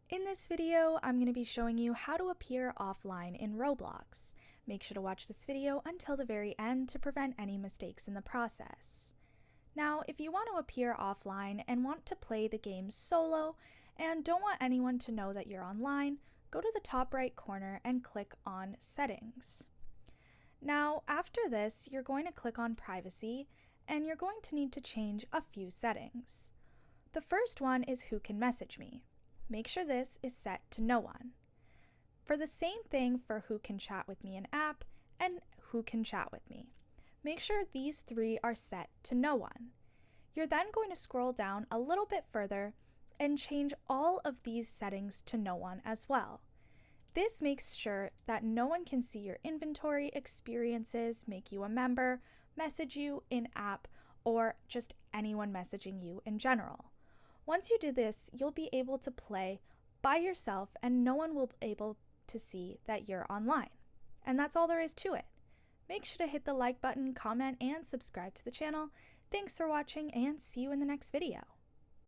In this video, I'm going to be showing you how to appear offline in Roblox. Make sure to watch this video until the very end to prevent any mistakes in the process. Now, if you want to appear offline and want to play the game solo and don't want anyone to know that you're online, go to the top right corner and click on Settings. Now, after this, you're going to click on Privacy and you're going to need to change a few settings. The first one is Who Can Message Me. Make sure this is set to No One. For the same thing for Who Can Chat With Me in App and Who Can Chat With Me. Make sure these three are set to No One. You're then going to scroll down a little bit further and change all of these settings to No One as well. This makes sure that no one can see your inventory, experiences, make you a member, message you in app, or just anyone messaging you in general. Once you do this, you'll be able to play by yourself and no one will be able to see that you're online. And that's all there is to it. Make sure to hit the like button, comment, and subscribe to the channel. Thanks for watching and see you in the next video.